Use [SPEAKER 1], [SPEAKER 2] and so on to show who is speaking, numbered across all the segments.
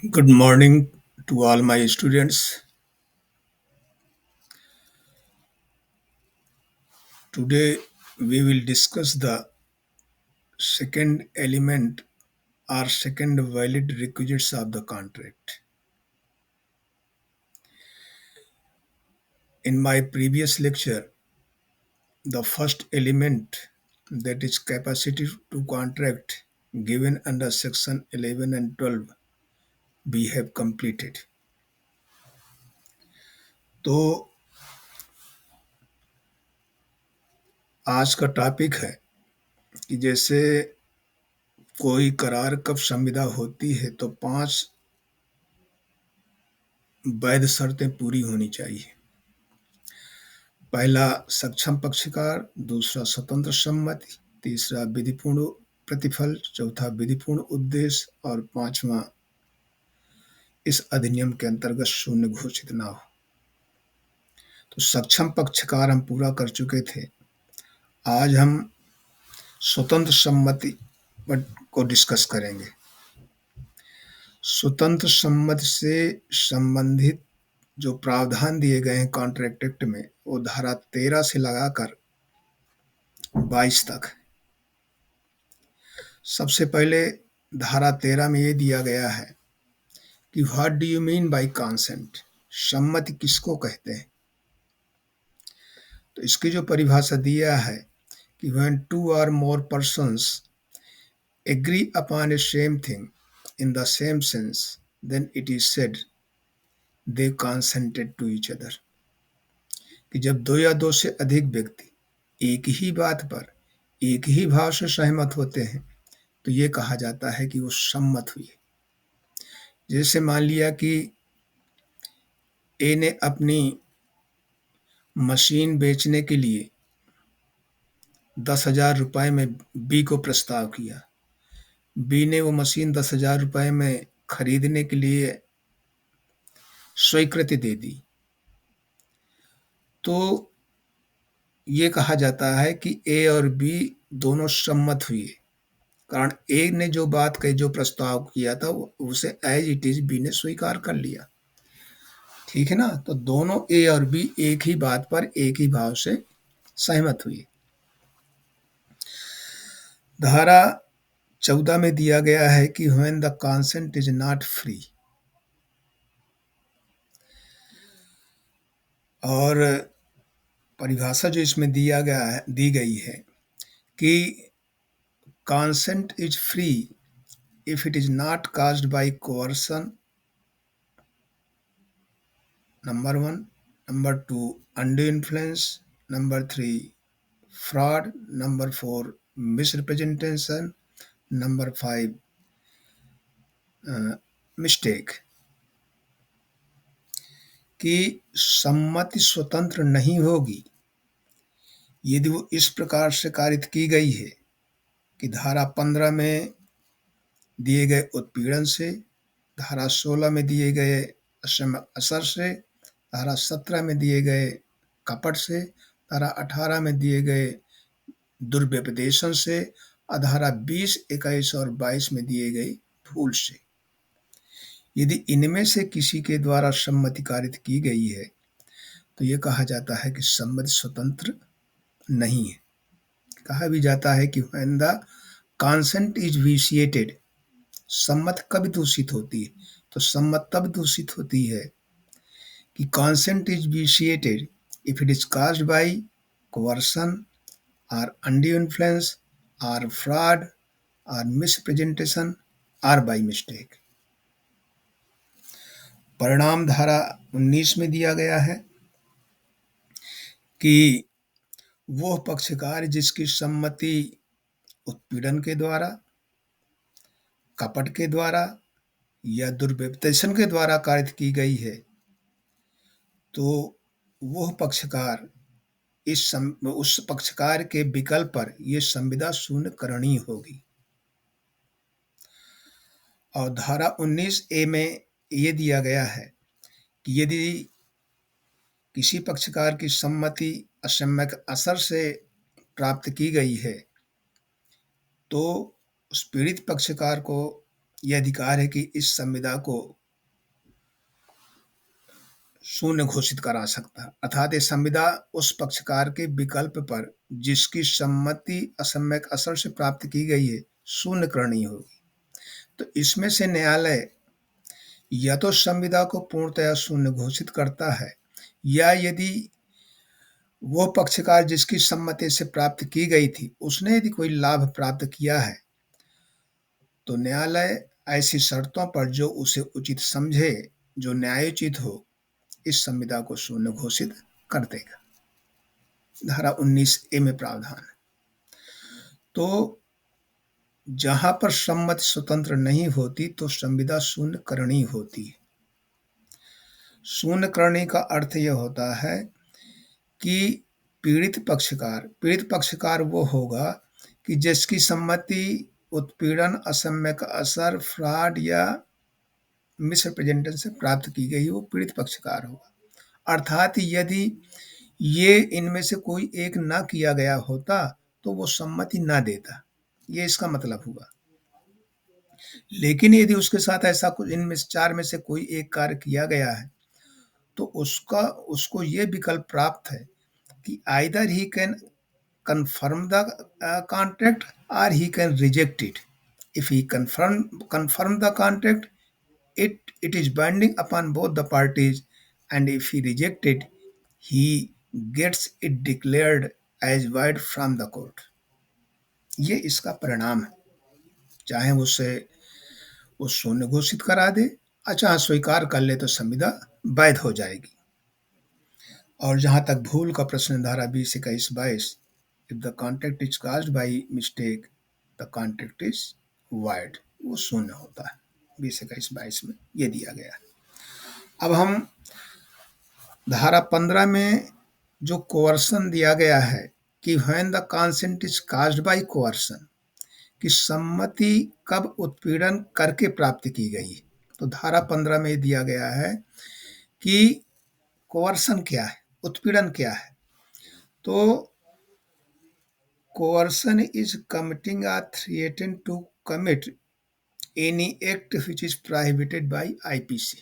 [SPEAKER 1] Good morning to all my students. Today we will discuss the second element or second valid requisites of the contract. In my previous lecture, the first element, that is capacity to contract, given under section 11 and 12, we have completed. तो आज का topic है कि जैसे कोई करार कब संविदा होती है तो 5 वैध शर्तें पूरी होनी चाहिए। पहला सक्षम पक्षकार, दूसरा स्वतंत्र सम्मति, तीसरा विधिपूर्ण प्रतिफल, चौथा विधिपूर्ण उद्देश्य और पांचवा इस अधिनियम के अंतर्गत शून्य घोषित ना हो। तो सक्षम पक्षकार हम पूरा कर चुके थे। आज हम स्वतंत्र सम्मति को डिस्कस करेंगे। स्वतंत्र सम्मति से संबंधित जो प्रावधान दिए गए हैं कॉन्ट्रैक्ट एक्ट में, वो धारा 13 से लगाकर 22 तक। सबसे पहले धारा 13 में ये दिया गया है कि what do you mean by consent, सम्मति किसको कहते हैं। तो इसकी जो परिभाषा दिया है कि when two or more persons agree upon a same thing in the same sense then it is said they consented to each other. कि जब दो या दो से अधिक व्यक्ति एक ही बात पर एक ही भाव से सहमत होते हैं तो ये कहा जाता है कि वो सम्मत हुए। जैसे मान लिया कि ए ने अपनी मशीन बेचने के लिए 10,000 रुपए में बी को प्रस्ताव किया। बी ने वो मशीन 10,000 रुपए में खरीदने के लिए स्वीकृति दे दी। तो ये कहा जाता है कि ए और बी दोनों सम्मत हुए, कारण ए ने जो बात कही, जो प्रस्ताव किया था, उसे एज इट इज बी ने स्वीकार कर लिया। ठीक है ना। तो दोनों ए और बी एक ही बात पर एक ही भाव से सहमत हुए। धारा 14 में दिया गया है कि when the consent is not free, और परिभाषा जो इसमें दी गई है कि consent is free if it is not caused by coercion, number 1, number 2 undue influence, number 3 fraud, number 4 misrepresentation, number 5 mistake. कि सम्मति स्वतंत्र नहीं होगी यदि वो इस प्रकार से कारित की गई है कि धारा 15 में दिए गए उत्पीड़न से, धारा 16 में दिए गए असम्यक असर से, धारा 17 में दिए गए कपट से, धारा 18 में दिए गए दुर्व्यपदेशन से और धारा 20, 21 और 22 में दिए गए भूल से। यदि इनमें से किसी के द्वारा सम्मति कारित की गई है तो यह कहा जाता है कि सम्मति स्वतंत्र नहीं है। कहा भी जाता है कि व्हेन द कंसेंट इज विशिएटेड, सम्मत कब दूषित होती है। तो सम्मत तब दूषित होती है कि consent is vitiated if it is caused by coercion or undue influence or fraud or misrepresentation or by mistake। परिणाम धारा 19 में दिया गया है कि वह पक्षकार जिसकी सम्मति उत्पीड़न के द्वारा, कपट के द्वारा या दुर्व्यपदेशन के द्वारा कारित की गई है, तो वह पक्षकार उस पक्षकार के विकल्प पर यह संविदा शून्य करनी होगी। और धारा 19A में यह दिया गया है कि यदि किसी पक्षकार की सम्मति असम्यक असर से प्राप्त की गई है तो उस पीड़ित पक्षकार को यह अधिकार है कि इस संविदा को शून्य घोषित करा सकता है, अर्थात ये संविदा उस पक्षकार के विकल्प पर जिसकी सम्मति असम्यक असर से प्राप्त की गई है शून्य करनी होगी। तो इसमें से न्यायालय या तो संविदा को पूर्णतया शून्य घोषित करता है, या यदि वह पक्षकार जिसकी सम्मति से प्राप्त की गई थी उसने यदि कोई लाभ प्राप्त किया है तो न्यायालय ऐसी शर्तों पर जो उसे उचित समझे, जो न्यायोचित हो, इस संविदा को शून्य घोषित कर देगा। धारा 19A में प्रावधान है। तो जहां पर सम्मति स्वतंत्र नहीं होती तो संविदा शून्य करनी होती है। शून्य करने का अर्थ यह होता है कि पीड़ित पक्षकार वो होगा कि जिसकी सम्मति उत्पीड़न, असम्यक असर, फ्रॉड या मिसरिप्रेजेंटेशन से प्राप्त की गई, वो पीड़ित पक्षकार होगा। अर्थात यदि ये इनमें से कोई एक ना किया गया होता तो वो सम्मति ना देता, ये इसका मतलब हुआ। लेकिन यदि उसके साथ ऐसा कुछ इनमें से चार में से कोई एक कार्य किया गया है तो उसको ये विकल्प प्राप्त है कि either he can confirm the contract or he can reject it. If he confirm the contract, it is binding upon both the parties, and if he reject it, he gets it declared as void from the court. ये इसका परिणाम है। चाहे उसे वो शून्य घोषित करा दे, चाहे स्वीकार कर ले तो संविदा वैध हो जाएगी। और जहां तक भूल का प्रश्न धारा 20, 21, 22, if the contract is caused by mistake, the contract is void, वो शून्य होता है। 20, 21, 22 में ये दिया गया है। अब हम धारा 15 में जो कोअर्सन दिया गया है कि when the consent is caused by coercion, कि सम्मति कब उत्पीड़न करके प्राप्त की गई, तो धारा 15 में दिया गया है कि कोअर्सन क्या है, उत्पीड़न क्या है। तो coercion is committing or threatening to commit any act which is prohibited by IPC,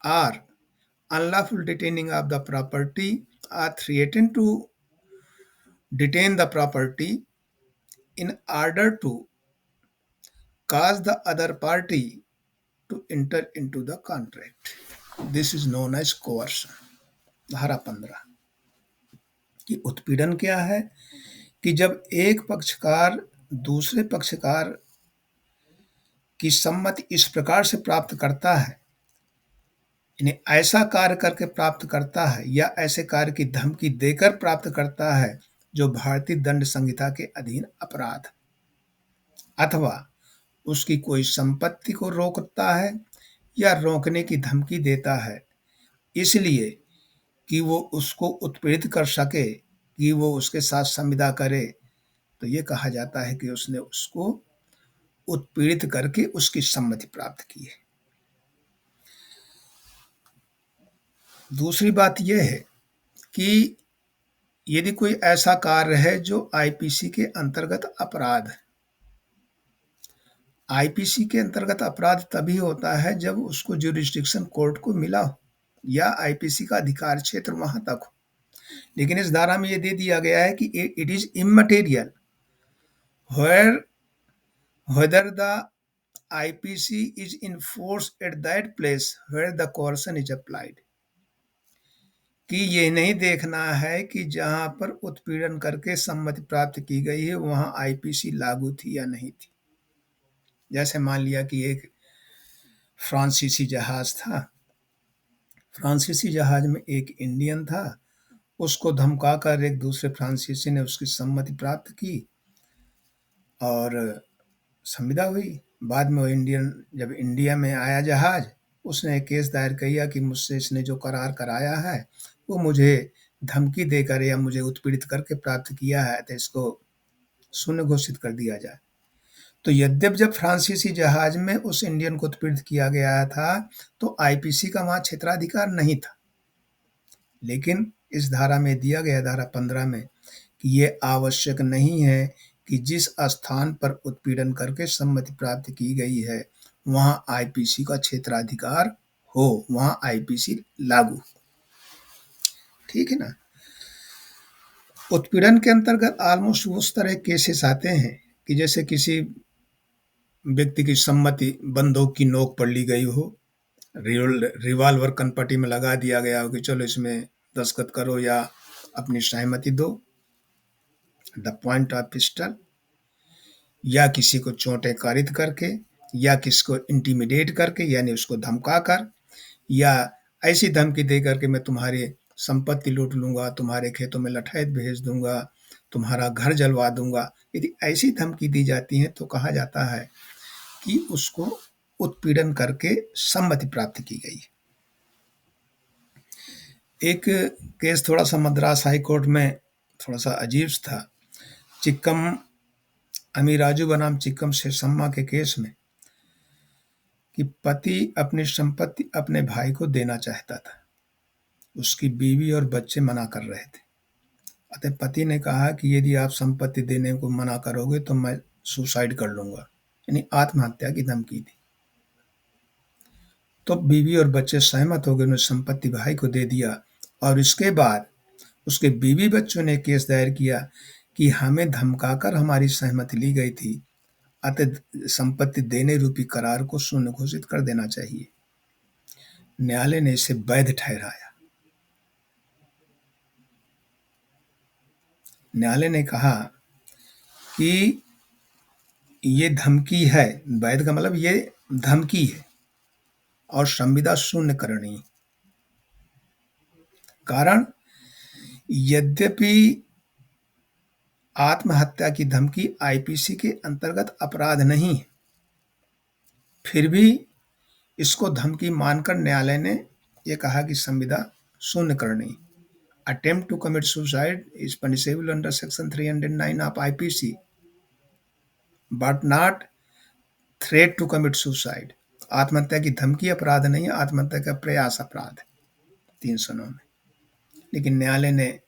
[SPEAKER 1] or unlawful detaining of the property, or threatening to detain the property in order to cause the other party to enter into the contract. This is known as coercion. धारा 15 कि उत्पीड़न क्या है कि जब एक पक्षकार दूसरे पक्षकार की सम्मति इस प्रकार से प्राप्त करता है, इन्हें ऐसा कार्य करके प्राप्त करता है या ऐसे कार्य की धमकी देकर प्राप्त करता है जो भारतीय दंड संहिता के अधीन अपराध, अथवा उसकी कोई संपत्ति को रोकता है या रोकने की धमकी देता है इसलिए कि वो उसको उत्पीड़ित कर सके, कि वो उसके साथ संविदा करे, तो ये कहा जाता है कि उसने उसको उत्पीड़ित करके उसकी सम्मति प्राप्त की है। दूसरी बात यह है कि यदि कोई ऐसा कार्य है जो आईपीसी के अंतर्गत अपराध है। आईपीसी के अंतर्गत अपराध तभी होता है जब उसको ज्यूरिसडिक्शन कोर्ट को मिला हो या आईपीसी का अधिकार क्षेत्र वहां तक हो। लेकिन इस धारा में यह दे दिया गया है कि it is immaterial whether the IPC is in force at that place where the coercion is applied, कि ये नहीं देखना है कि जहां पर उत्पीड़न करके सम्मति प्राप्त की गई है वहां आईपीसी लागू थी या नहीं थी। जैसे मान लिया कि एक फ्रांसीसी जहाज था, फ्रांसीसी जहाज में एक इंडियन था, उसको धमकाकर एक दूसरे फ्रांसीसी ने उसकी सम्मति प्राप्त की और संविदा हुई। बाद में वो इंडियन जब इंडिया में आया जहाज, उसने एक केस दायर किया कि मुझसे इसने जो करार कराया है वो मुझे धमकी देकर या मुझे उत्पीड़ित करके प्राप्त किया है, तो इसको शून्य घोषित कर दिया जाए। तो यद्यपि जब फ्रांसीसी जहाज में उस इंडियन को उत्पीड़ित किया गया था तो आईपीसी का वहां क्षेत्राधिकार नहीं था, लेकिन इस धारा में दिया गया धारा 15 में कि ये आवश्यक नहीं है कि जिस स्थान पर उत्पीड़न करके सम्मति प्राप्त की गई है वहां आईपीसी का क्षेत्राधिकार हो, वहां आईपीसी लागू। ठीक है ना। उत्पीड़न के अंतर्गत ऑलमोस्ट उस तरह केसेस आते हैं कि जैसे किसी व्यक्ति की सम्मति बंदूक की नोक पर ली गई हो, रिवॉल्वर कनपटी में लगा दिया गया हो कि चलो इसमें दस्तखत करो या अपनी सहमति दो, द पॉइंट ऑफ पिस्टल, या किसी को चोटें कारित करके, या किसी को इंटिमिडेट करके यानी उसको धमका कर, या ऐसी धमकी दे करके मैं तुम्हारी संपत्ति लूट लूंगा, तुम्हारे खेतों में लठैत भेज दूंगा, तुम्हारा घर जलवा दूंगा। यदि ऐसी धमकी दी जाती है तो कहा जाता है कि उसको उत्पीड़न करके सम्मति प्राप्त की गई। एक केस थोड़ा सा मद्रास हाई कोर्ट में थोड़ा सा अजीब था। चिक्कम अमीराजू बनाम चिक्कम शेषम्मा के केस में कि पति अपनी संपत्ति अपने भाई को देना चाहता था, उसकी बीवी और बच्चे मना कर रहे थे। अतः पति ने कहा कि यदि आप संपत्ति देने को मना करोगे तो मैं सुसाइड कर लूंगा, यानी आत्महत्या की धमकी दी। तो बीवी और बच्चे सहमत हो गए, उन्होंने संपत्ति भाई को दे दिया। और इसके बाद उसके बीवी बच्चों ने केस दायर किया कि हमें धमकाकर हमारी सहमति ली गई थी, अतः संपत्ति देने रूपी करार को शून्य घोषित कर देना चाहिए। न्यायालय ने इसे वैध ठहराया। न्यायालय ने कहा कि ये धमकी है, वैध का मतलब ये धमकी है और संविदा शून्य करनी। कारण यद्यपि आत्महत्या की धमकी आईपीसी के अंतर्गत अपराध नहीं है, फिर भी इसको धमकी मानकर न्यायालय ने यह कहा कि संविदा शून्य करनी। Attempt to commit suicide is punishable under section 309 of IPC but not threat to commit suicide. आत्महत्या की धमकी अपराध नहीं है, आत्महत्या का प्रयास अपराध है 309 में। लेकिन न्यायालय ने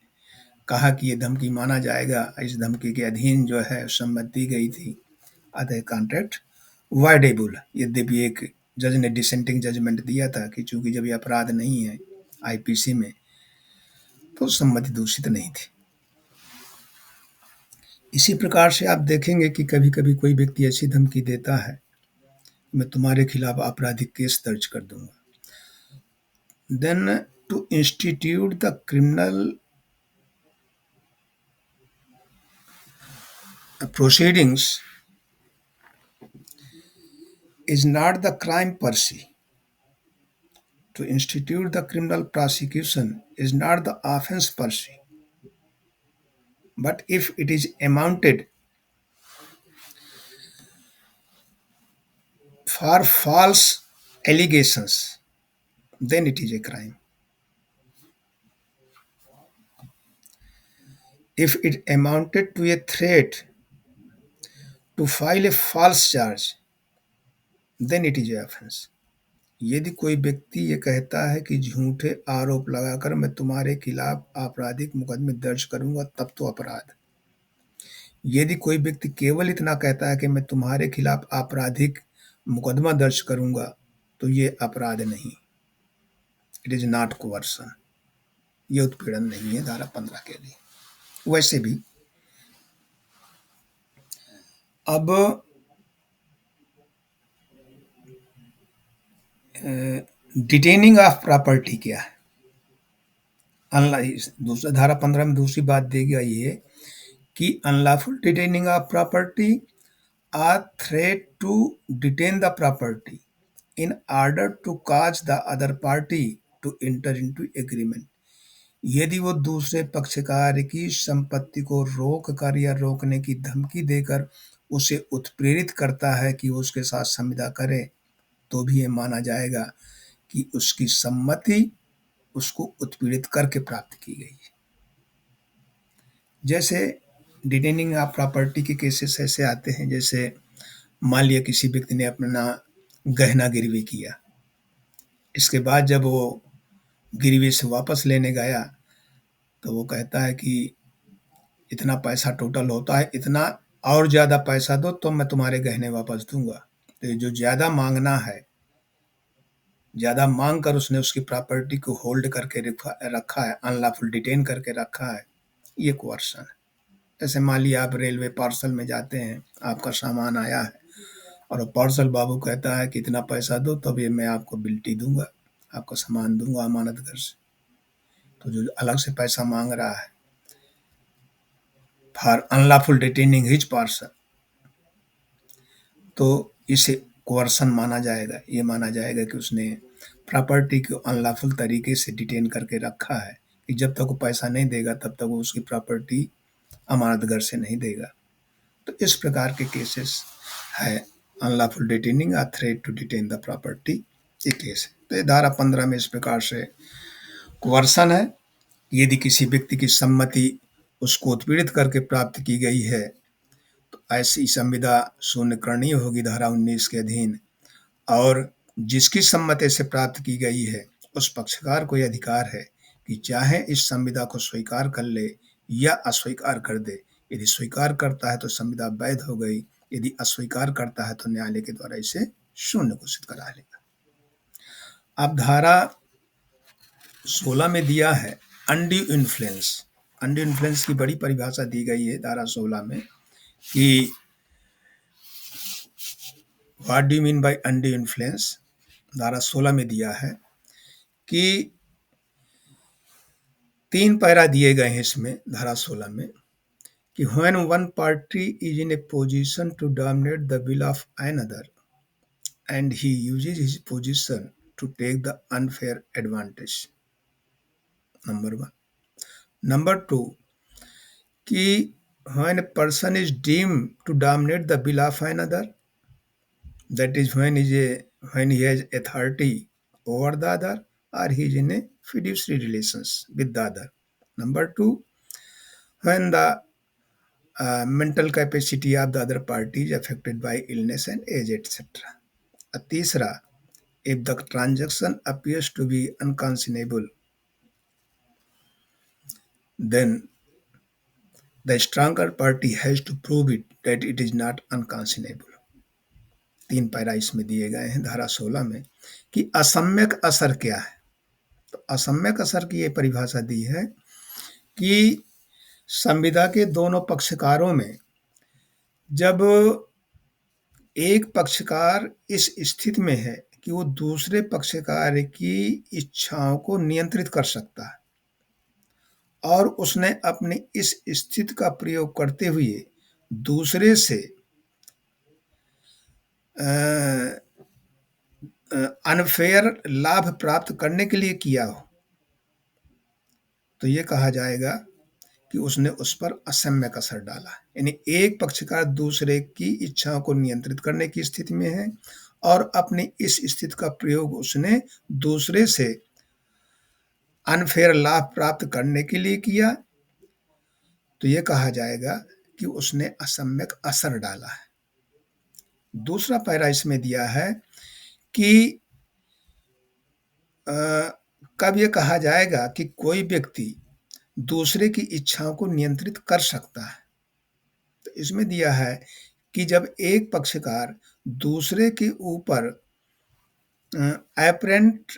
[SPEAKER 1] कहा कि ये धमकी माना जाएगा, इस धमकी के अधीन जो है सम्मति दी गई थी, अतः कॉन्ट्रैक्ट वाइडेबल। यद्यपि एक जज ने डिसेंटिंग जजमेंट दिया था कि चूंकि जब ये अपराध नहीं है आईपीसी में तो सम्मति दूषित नहीं थी। इसी प्रकार से आप देखेंगे कि कभी कभी कोई व्यक्ति ऐसी धमकी देता है, मैं तुम्हारे खिलाफ आपराधिक केस दर्ज कर दूंगा। Then to institute the criminal proceedings is not the crime per se. To institute the criminal prosecution is not the offense per se. But if it is amounted for false allegations, then it is a crime. If it amounted to a threat to file a false charge, then it is an offense. यदि कोई व्यक्ति ये कहता है कि झूठे आरोप लगाकर मैं तुम्हारे खिलाफ आपराधिक मुकदमे दर्ज करूंगा, तब तो अपराध। यदि कोई व्यक्ति केवल इतना कहता है कि मैं तुम्हारे खिलाफ आपराधिक मुकदमा दर्ज करूंगा, तो ये अपराध नहीं, इट इज नॉट कोवर्सन, ये उत्पीड़न नहीं है धारा 15 के लिए। वैसे भी अब डिटेनिंग ऑफ प्रॉपर्टी क्या है? दूसरा धारा 15 में दूसरी बात दी गई है कि unlawful detaining of property or threat to detain the property in order to cause the other party to enter into agreement। यदि वो दूसरे पक्षकार की संपत्ति को रोक कर या रोकने की धमकी देकर उसे उत्प्रेरित करता है कि वो उसके साथ संविदा करे, तो भी ये माना जाएगा कि उसकी सम्मति उसको उत्पीड़ित करके प्राप्त की गई है। जैसे डिटेनिंग ऑफ प्रॉपर्टी के केसेस ऐसे आते हैं, जैसे मान लिया किसी व्यक्ति ने अपना गहना गिरवी किया, इसके बाद जब वो गिरवी से वापस लेने गया तो वो कहता है कि इतना पैसा टोटल होता है, इतना और ज़्यादा पैसा दो तो मैं तुम्हारे गहने वापस दूंगा। तो ये जो ज़्यादा माँगना है, ज़्यादा माँग कर उसने उसकी प्रॉपर्टी को होल्ड करके रखा है, अनलॉफुल डिटेन करके रखा है, ये कोर्सन है। जैसे मान लिया आप रेलवे पार्सल में जाते हैं, आपका सामान आया है और वो पार्सल बाबू कहता है कि इतना पैसा दो तब ये मैं आपको बिल्टी दूँगा, आपको सामान दूँगा अमानत घर से। तो जो अलग से पैसा माँग रहा है for unlawful detaining his parcel, तो इसे कोर्सन माना जाएगा। ये माना जाएगा कि उसने प्रॉपर्टी को अनलॉफुल तरीके से डिटेन करके रखा है कि जब तक वो पैसा नहीं देगा तब तक वो उसकी प्रॉपर्टी अमानत घर से नहीं देगा। तो इस प्रकार के केसेस है, अनलॉफुल डिटेनिंग और threat to detain the property, ये केस है। तो ये धारा 15 में इस प्रकार से कोर्सन है। यदि किसी व्यक्ति की सम्मति उसको उत्पीड़ित करके प्राप्त की गई है तो ऐसी संविदा शून्य करनी होगी धारा 19 के अधीन, और जिसकी सम्मति से प्राप्त की गई है उस पक्षकार को यह अधिकार है कि चाहे इस संविदा को स्वीकार कर ले या अस्वीकार कर दे। यदि स्वीकार करता है तो संविदा वैध हो गई, यदि अस्वीकार करता है तो न्यायालय के द्वारा इसे शून्य घोषित करा लेगा। अब धारा 16 में दिया है अनड्यू इन्फ्लुएंस। अनड्यू इन्फ्लुएंस की बड़ी परिभाषा दी गई है धारा 16 में कि what do you mean by undue influence. धारा 16 में दिया है कि 3 पैरा दिए गए हैं इसमें धारा 16 में कि when one party is in a position to dominate the will of another and he uses his position to take the unfair advantage, number 1। Number 2 कि when a person is deemed to dominate the will of another, that is when he has authority over the other or he is in a fiduciary relations with the other. Number 2, when the mental capacity of the other party is affected by illness and age, etc. तीसरा, if the transaction appears to be unconscionable, then the stronger party has to prove it that it is not unconscionable। 3 para इसमें दिए गए हैं धारा 16 में कि असम्यक असर क्या है। तो असम्यक असर की ये परिभाषा दी है कि संविदा के दोनों पक्षकारों में जब एक पक्षकार इस स्थिति में है कि वो दूसरे पक्षकार की इच्छाओं को नियंत्रित कर सकता है और उसने अपनी इस स्थिति का प्रयोग करते हुए दूसरे से अनफेयर लाभ प्राप्त करने के लिए किया हो, तो ये कहा जाएगा कि उसने उस पर असम्यक असर डाला। यानी एक पक्षकार दूसरे की इच्छाओं को नियंत्रित करने की स्थिति में है और अपनी इस स्थिति का प्रयोग उसने दूसरे से अनफेयर लाभ प्राप्त करने के लिए किया, तो ये कहा जाएगा कि उसने असम्यक असर डाला है। दूसरा पैरा इसमें दिया है कि कब ये कहा जाएगा कि कोई व्यक्ति दूसरे की इच्छाओं को नियंत्रित कर सकता है। तो इसमें दिया है कि जब एक पक्षकार दूसरे के ऊपर एपरेंट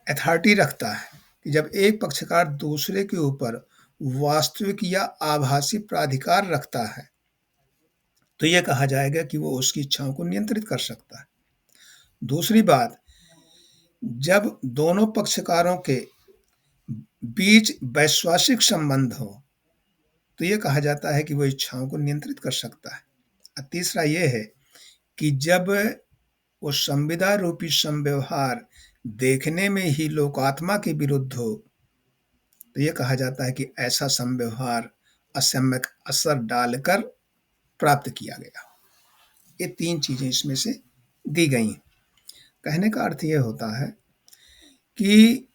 [SPEAKER 1] अथॉरिटी रखता है, कि जब एक पक्षकार दूसरे के ऊपर वास्तविक या आभासी प्राधिकार रखता है तो यह कहा जाएगा कि वो उसकी इच्छाओं को नियंत्रित कर सकता है। दूसरी बात, जब दोनों पक्षकारों के बीच वैश्वासिक संबंध हो तो यह कहा जाता है कि वो इच्छाओं को नियंत्रित कर सकता है। और तीसरा यह है कि जब वो संविदा रूपी संव्यवहार देखने में ही लोकात्मा के विरुद्ध हो तो यह कहा जाता है कि ऐसा संव्यवहार असम्यक असर डालकर प्राप्त किया गया। ये 3 चीजें इसमें से दी गई। कहने का अर्थ यह होता है कि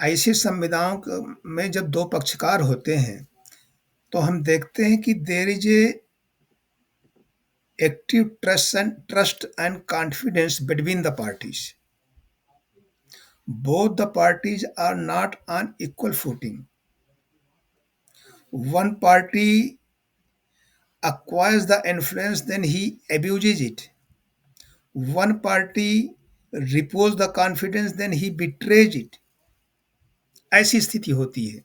[SPEAKER 1] ऐसे संविदाओं में जब 2 पक्षकार होते हैं तो हम देखते हैं कि there is a active trust and confidence between the parties. Both the parties are not on equal footing. One party acquires the influence, then he abuses it. One party repose the confidence, then he betrays it. ऐसी स्थिति होती है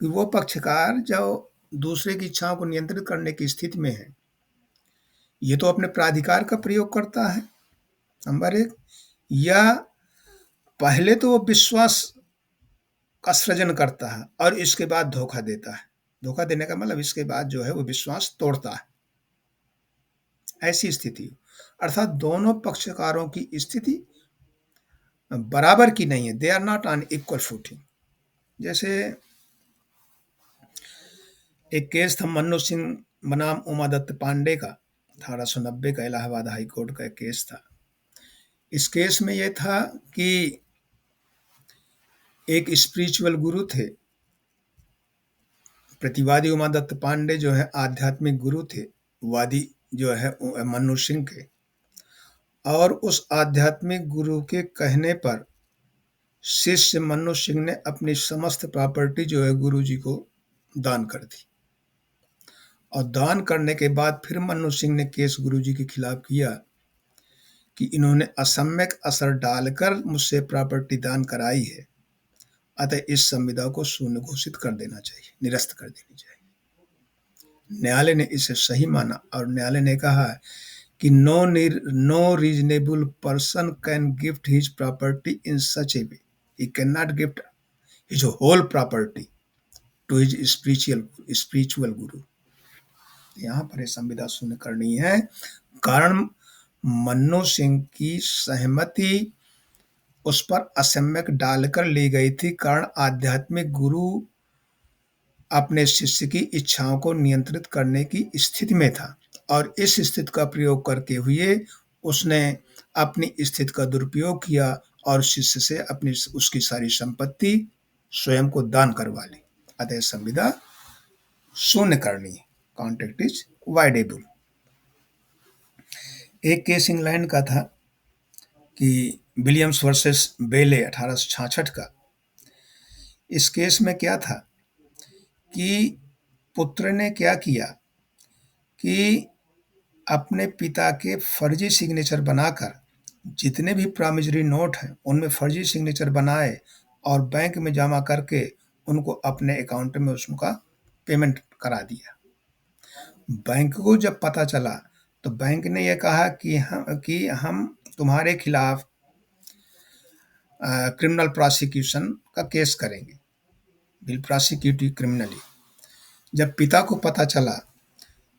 [SPEAKER 1] कि वो पक्षकार जो दूसरे की इच्छाओं को नियंत्रित करने की स्थिति में है, ये तो अपने प्राधिकार का प्रयोग करता है, नंबर एक, या पहले तो वो विश्वास का सृजन करता है और इसके बाद धोखा देता है। धोखा देने का मतलब इसके बाद जो है वो विश्वास तोड़ता है। ऐसी स्थिति अर्थात दोनों पक्षकारों की स्थिति बराबर की नहीं है, they are not on equal footing. जैसे एक केस था मन्नू सिंह बनाम उमादत्त पांडे का, 1890 का इलाहाबाद हाई कोर्ट का एक केस था। इस केस में यह था कि एक स्पिरिचुअल गुरु थे, प्रतिवादी उमादत्त पांडे जो है आध्यात्मिक गुरु थे, वादी जो है मन्नू सिंह के, और उस आध्यात्मिक गुरु के कहने पर शिष्य मन्नू सिंह ने अपनी समस्त प्रॉपर्टी जो है गुरु जी को दान कर दी। और दान करने के बाद फिर मन्नू सिंह ने केस गुरु जी के खिलाफ किया कि इन्होंने असम्यक असर डालकर मुझसे प्रॉपर्टी दान कराई है, अतः इस संविदा को शून्य घोषित कर देना चाहिए, निरस्त कर देनी चाहिए। न्यायालय ने इसे सही माना और न्यायालय ने कहा कि no reasonable person can gift his property in such a way, he can not gift his whole property to his spiritual guru. यहाँ पर संविदा शून्य करनी है, कारण मन्नू सिंह की सहमति उस पर असम्यक डालकर ली गई थी, कारण आध्यात्मिक गुरु अपने शिष्य की इच्छाओं को नियंत्रित करने की स्थिति में था और इस स्थिति का प्रयोग करते हुए उसने अपनी स्थिति का दुरुपयोग किया और शिष्य से अपनी उसकी सारी संपत्ति स्वयं को दान करवा ली। अतः संविदा शून्य करनी है, कॉन्ट्रैक्ट इज वाइडेबल। एक केस इंग्लैंड का था कि विलियम्स वर्सेस बेले 1866 का। इस केस में क्या था कि पुत्र ने क्या किया कि अपने पिता के फर्जी सिग्नेचर बनाकर जितने भी प्रॉमिसरी नोट हैं उनमें फर्जी सिग्नेचर बनाए और बैंक में जमा करके उनको अपने अकाउंट में उसका पेमेंट करा दिया। बैंक को जब पता चला तो बैंक ने यह कहा कि हम तुम्हारे खिलाफ क्रिमिनल प्रोसिक्यूशन का केस करेंगे, विल प्रोसिक्यूट यू क्रिमिनली। जब पिता को पता चला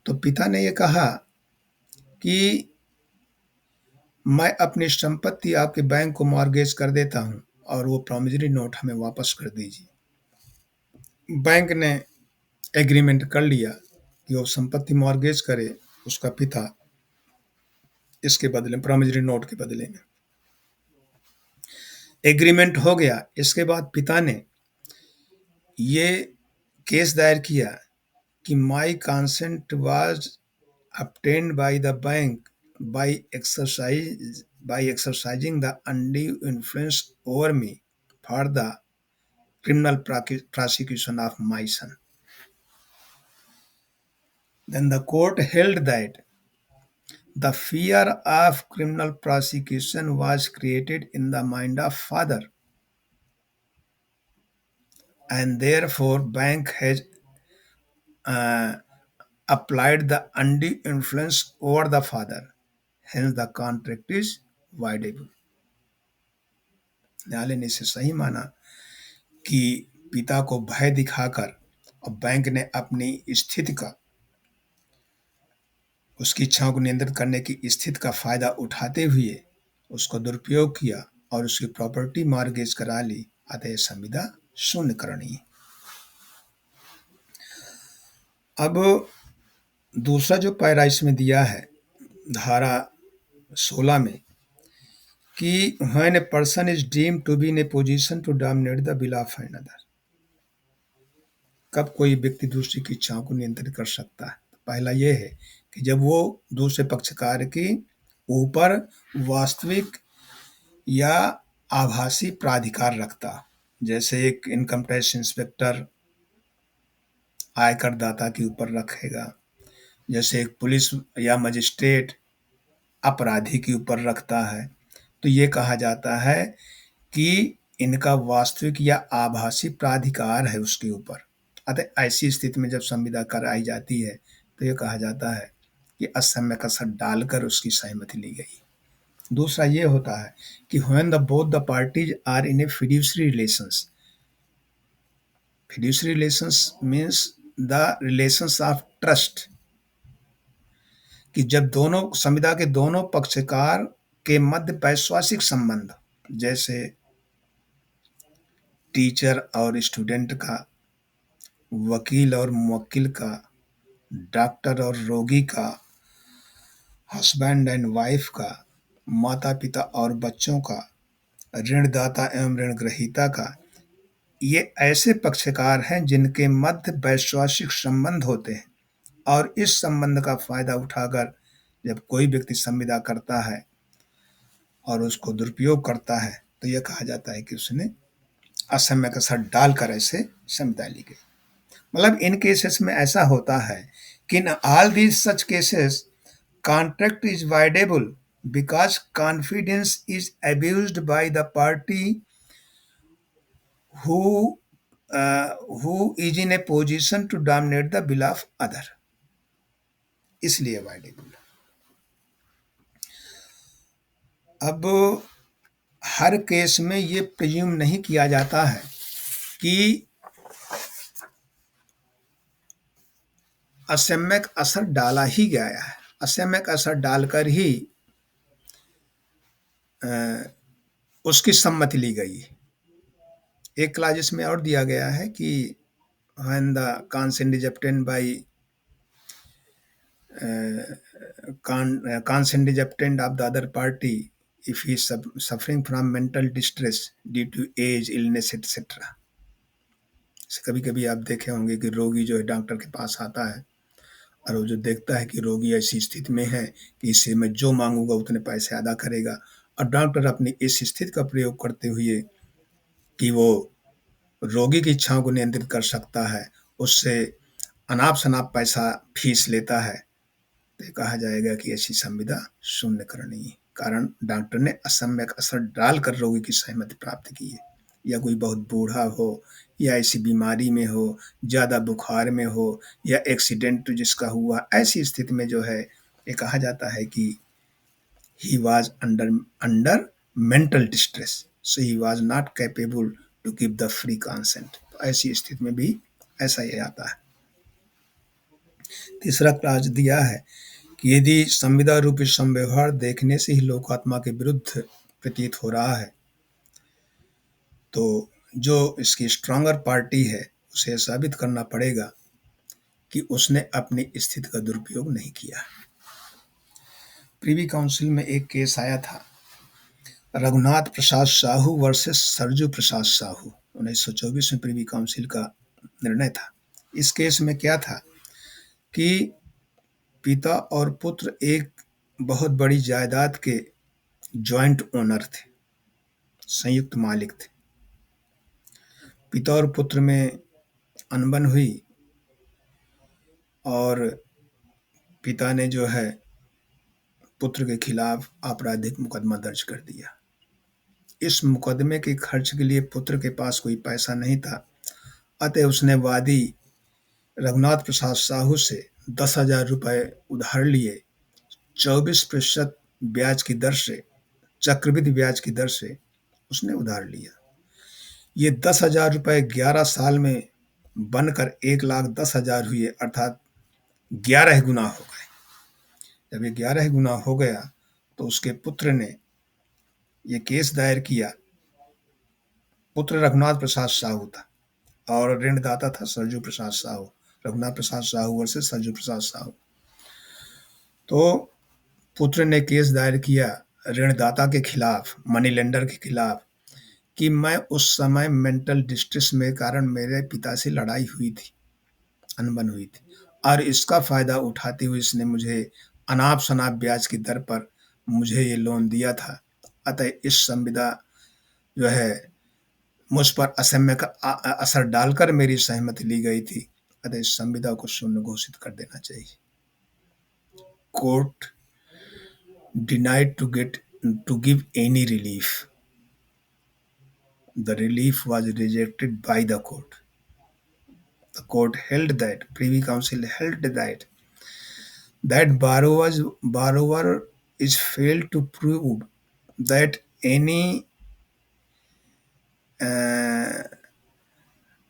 [SPEAKER 1] तो पिता ने यह कहा कि मैं अपनी संपत्ति आपके बैंक को मॉर्गेज कर देता हूं और वो प्रॉमिसरी नोट हमें वापस कर दीजिए। बैंक ने एग्रीमेंट कर लिया कि वो संपत्ति मॉर्गेज करे उसका पिता, इसके बदले प्रॉमिसरी नोट के बदले में। एग्रीमेंट हो गया। इसके बाद पिता ने ये केस दायर किया कि my consent was obtained by the bank by exercising the undue influence over me for the criminal prosecution of my son. Then the court held that the fear of criminal prosecution was created in the mind of father, and therefore bank has uh, applied the undue influence over the father. Hence the contract is voidable. न्यायालय ने इसे सही माना कि पिता को भय दिखाकर और बैंक ने अपनी स्थिति का, उसकी इच्छाओं को नियंत्रित करने की स्थिति का फायदा उठाते हुए उसको दुरुपयोग किया और उसकी प्रॉपर्टी मॉर्गेज करा ली, अतः संविदा शून्य करनी। अब दूसरा जो पैरा इसमें दिया है धारा 16 में कि when a person is deemed to be in a position to dominate the will of another, कब कोई व्यक्ति दूसरे की इच्छाओं को नियंत्रित कर सकता है। पहला यह है कि जब वो दूसरे पक्षकार के ऊपर वास्तविक या आभासी प्राधिकार रखता, जैसे एक इनकम टैक्स इंस्पेक्टर आयकर दाता के ऊपर रखेगा, जैसे एक पुलिस या मजिस्ट्रेट अपराधी के ऊपर रखता है, तो ये कहा जाता है कि इनका वास्तविक या आभासी प्राधिकार है उसके ऊपर। अतः ऐसी स्थिति में जब संविदा कराई जाती है तो ये कहा जाता है कि असम्य कसर डालकर उसकी सहमति ली गई। दूसरा ये होता है कि when the both the parties are in a fiduciary relations. Fiduciary relations means the relations of trust, कि जब दोनों संविदा के दोनों पक्षकार के मध्य वैश्वासिक संबंध, जैसे टीचर और स्टूडेंट का, वकील और मुवक्किल का, डॉक्टर और रोगी का, हस्बैंड एंड वाइफ का, माता पिता और बच्चों का, ऋणदाता एवं ऋण ग्रहीता का, ये ऐसे पक्षकार हैं जिनके मध्य वैश्वासिक संबंध होते हैं, और इस संबंध का फायदा उठाकर जब कोई व्यक्ति संविदा करता है और उसको दुरुपयोग करता है तो यह कहा जाता है कि उसने असम्य कसर डालकर ऐसे संविदा ली गई। मतलब इन केसेस में ऐसा होता है कि in all these such cases contract is voidable because confidence is abused by the party who who is in a position to dominate the will of other, इसलिए वाइडेबल। अब हर केस में ये प्रिज्यूम नहीं किया जाता है कि असम्यक असर डाला ही गया है, असम्यक असर डालकर ही उसकी सम्मति ली गई है। एक क्लास इसमें और दिया गया है कि when the consent is obtained by consent is obtained of the other party if he is suffering from mental distress due to age, illness, etc. कभी कभी आप देखे होंगे कि रोगी जो है डॉक्टर के पास आता है और वो जो देखता है कि रोगी ऐसी स्थिति में है कि इससे मैं जो मांगूंगा उतने पैसे अदा करेगा, और डॉक्टर अपनी इस स्थिति का प्रयोग करते हुए कि वो रोगी की इच्छाओं को नियंत्रित कर सकता है, उससे अनाप शनाप पैसा फीस लेता है, तो कहा जाएगा कि ऐसी संविदा शून्य करनी है, कारण डॉक्टर ने असम्यक असर डालकर रोगी की सहमति प्राप्त की है। या कोई बहुत बूढ़ा हो या ऐसी बीमारी में हो, ज़्यादा बुखार में हो, या एक्सीडेंट जिसका हुआ, ऐसी स्थिति में जो है ये कहा जाता है कि he was under mental distress, so he was not capable to give the free consent। तो ऐसी स्थिति में भी ऐसा ही आता है। तीसरा क्लास दिया है कि यदि संविदा रूपी संव्यवहार देखने से ही लोकात्मा के विरुद्ध प्रतीत हो रहा है तो जो इसकी स्ट्रांगर पार्टी है उसे साबित करना पड़ेगा कि उसने अपनी स्थिति का दुरुपयोग नहीं किया। प्रीवी काउंसिल में एक केस आया था, रघुनाथ प्रसाद साहू वर्सेस सरजू प्रसाद साहू, 1924 में प्रीवी काउंसिल का निर्णय था। इस केस में क्या था कि पिता और पुत्र एक बहुत बड़ी जायदाद के जॉइंट ओनर थे, संयुक्त मालिक थे। पिता और पुत्र में अनबन हुई और पिता ने जो है पुत्र के खिलाफ आपराधिक मुकदमा दर्ज कर दिया। इस मुकदमे के खर्च के लिए पुत्र के पास कोई पैसा नहीं था, अतः उसने वादी रघुनाथ प्रसाद साहू से 10,000 रुपये उधार लिए, 24% ब्याज की दर से, चक्रवृद्धि ब्याज की दर से उसने उधार लिया। ये 10,000 रुपये 11 साल में बनकर 1,10,000 हुए, अर्थात 11 गुना हो गए। जब ये 11 गुना हो गया तो उसके पुत्र ने ये केस दायर किया। पुत्र रघुनाथ प्रसाद साहू था और ऋणदाता था सरजू प्रसाद साहू, रघुनाथ प्रसाद साहू वर्सेस सरजू प्रसाद साहू। तो पुत्र ने केस दायर किया ऋणदाता के खिलाफ, मनी लेंडर के खिलाफ, कि मैं उस समय मेंटल डिस्ट्रेस में कारण मेरे पिता से लड़ाई हुई थी, अनबन हुई थी, और इसका फायदा उठाते हुए इसने मुझे अनाप शनाप ब्याज की दर पर मुझे ये लोन दिया था। अतः इस संविदा जो है मुझ पर असम्य का असर डालकर मेरी सहमति ली गई थी, अतः इस संविदा को शून्य घोषित कर देना चाहिए। court denied to give any relief. The relief was rejected by the court. The court held that Privy Council held that borrower is failed to prove that any uh,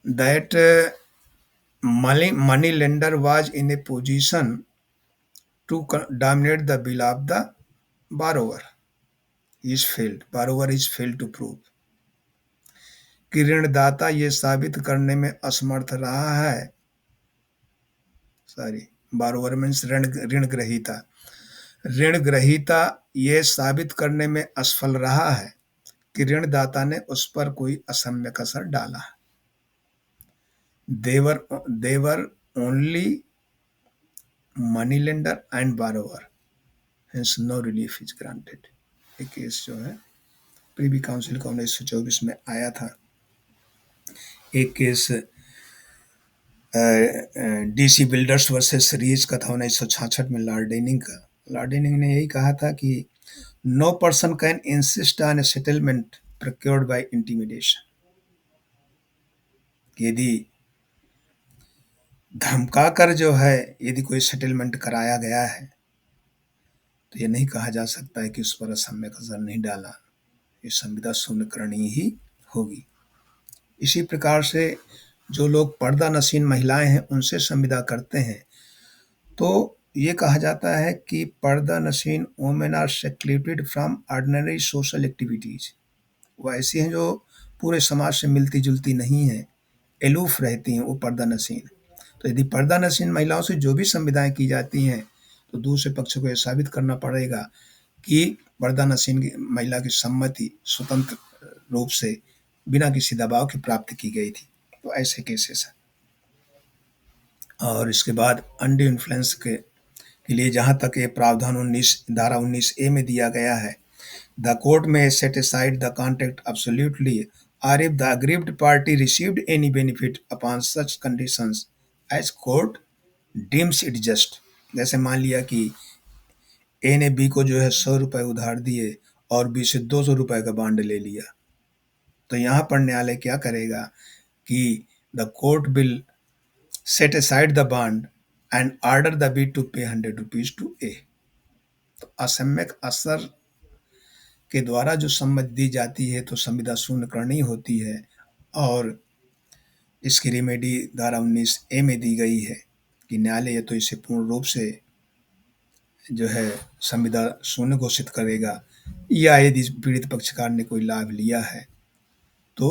[SPEAKER 1] that money lender was in a position to dominate the bill of the borrower. Borrower is failed to prove कि ऋणदाता ये साबित करने में असमर्थ रहा है। Sorry, borrower means ऋण ग्रहीता। ऋण ग्रहीता ये साबित करने में असफल रहा है कि ऋणदाता ने उस पर कोई असम्यक असर डाला। They were only moneylender and borrower, hence no relief is granted. ये केस जो है प्रीवी काउंसिल का 1924 में आया था। एक case DC builders versus series का था 1966 में लॉर्ड डेनिंग का। लॉर्ड डेनिंग ने यही कहा था कि no person can insist on a settlement procured by intimidation. यदि धमका कर जो है यदि कोई सेटलमेंट कराया गया है तो ये नहीं कहा जा सकता है कि उस पर असम्यक असर नहीं डाला। ये संविदा शून्य करनी ही होगी। इसी प्रकार से जो लोग पर्दा नशीन महिलाएं हैं उनसे संविदा करते हैं तो ये कहा जाता है कि pardanashin women are secreted from ordinary social activities. वो ऐसी हैं जो पूरे समाज से मिलती जुलती नहीं है, एलूफ रहती हैं, वो पर्दा नशीन। तो यदि पर्दा नशीन महिलाओं से जो भी संविदाएं की जाती हैं तो दूसरे पक्ष को यह साबित करना पड़ेगा कि पर्दा नशीन महिला की सम्मति स्वतंत्र रूप से बिना किसी दबाव के प्राप्त की गई थी। तो ऐसे केसेस हैं। और इसके बाद अंडर इन्फ्लुएंस के लिए जहाँ तक ये प्रावधान 19 धारा 19A में दिया गया है, द कोर्ट में set aside the contract absolutely or if the aggrieved party received any benefit upon such conditions as court deems it just. जैसे मान लिया कि ए ने बी को जो है 100 रुपए उधार दिए और बी से 200 रुपए का बॉन्ड ले लिया, तो यहाँ पर न्यायालय क्या करेगा कि the court will set aside the bond and order the be to pay 100 rupees to ए। तो असम्यक असर के द्वारा जो सम्मति दी जाती है तो संविदा शून्य करनी होती है और इसकी रेमेडी धारा 19A में दी गई है कि न्यायालय तो इसे पूर्ण रूप से जो है संविदा शून्य घोषित करेगा या यदि पीड़ित पक्षकार ने कोई लाभ लिया है तो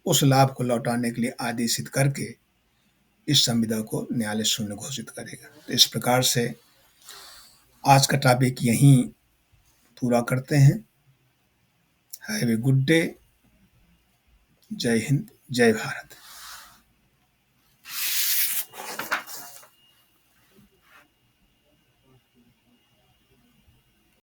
[SPEAKER 1] उस लाभ को लौटाने के लिए आदेशित करके इस संविदा को न्यायालय शून्य घोषित करेगा। तो इस प्रकार से आज का टॉपिक यहीं पूरा करते हैं। Have a good day. जय हिंद, जय भारत।